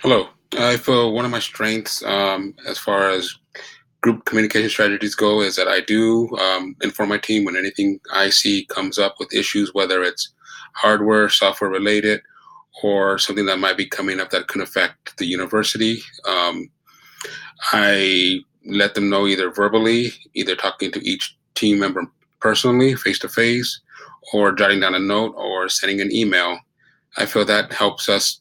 Hello. I feel one of my strengths, as far as group communication strategies go, is that I do inform my team when anything I see comes up with issues, whether it's hardware, software related, or something that might be coming up that could affect the university. I let them know either verbally, either talking to each team member personally, face to face, or jotting down a note or sending an email. I feel that helps us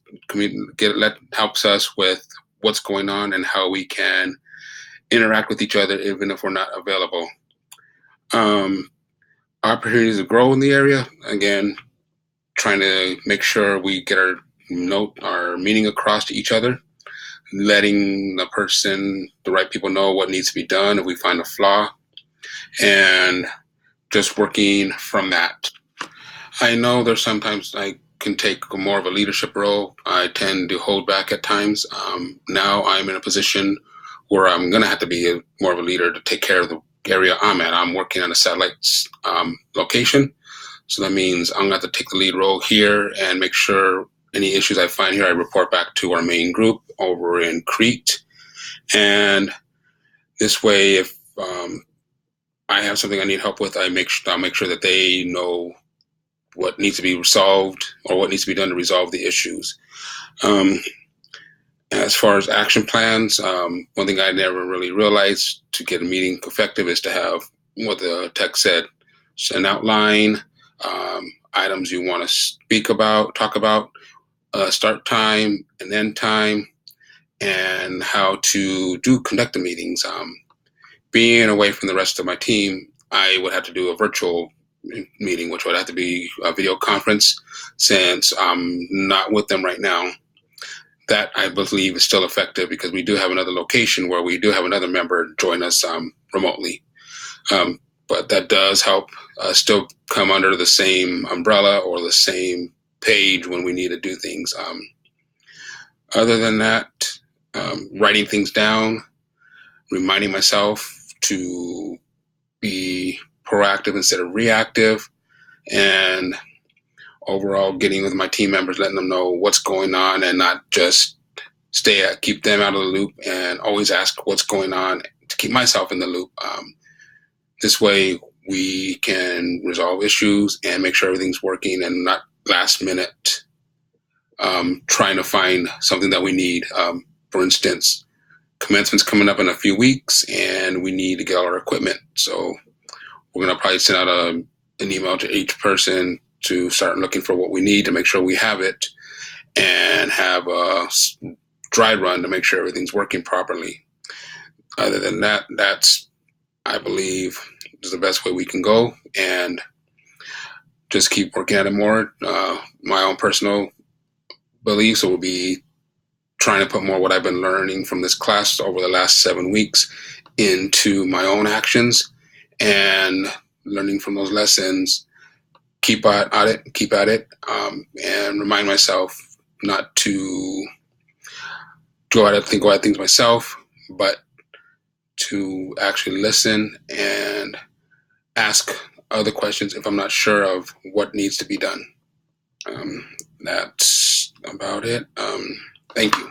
helps us with what's going on and how we can interact with each other even if we're not available. Um, Opportunities to grow in the area, again, trying to make sure we get our meaning across to each other, letting the right people know what needs to be done if we find a flaw, and just working from that. I know there's sometimes I can take more of a leadership role. I tend to hold back at times. Now I'm in a position where I'm going to have to be more of a leader to take care of the area I'm at. I'm working on a satellite location. So that means I'm going to have to take the lead role here and make sure any issues I find here, I report back to our main group over in Crete. And this way, if I have something I need help with, I'll make sure that they know what needs to be resolved or what needs to be done to resolve the issues. Um, as far as action plans, one thing I never really realized to get a meeting effective is to have what the text said, an outline, items you want to talk about, start time and end time, and how to conduct the meetings. Being away from the rest of my team, I would have to do a virtual meeting, which would have to be a video conference since I'm not with them right now. That I believe is still effective because we do have another location where we do have another member join us remotely. But that does help still come under the same umbrella or the same page when we need to do things. Other than that, writing things down, reminding myself to be proactive instead of reactive, and overall getting with my team members, letting them know what's going on and not just keep them out of the loop and always ask what's going on to keep myself in the loop. This way we can resolve issues and make sure everything's working and not last minute trying to find something that we need. For instance, commencement's coming up in a few weeks and we need to get all our equipment. So we're going to probably send out an email to each person to start looking for what we need to make sure we have it, and have a dry run to make sure everything's working properly. Other than that, that's, I believe, is the best way we can go, and just keep working at it more. My own personal beliefs will be trying to put more what I've been learning from this class over the last 7 weeks into my own actions, and learning from those lessons, keep at it, and remind myself not to go at things myself, but to actually listen and ask other questions if I'm not sure of what needs to be done. That's about it. Thank you.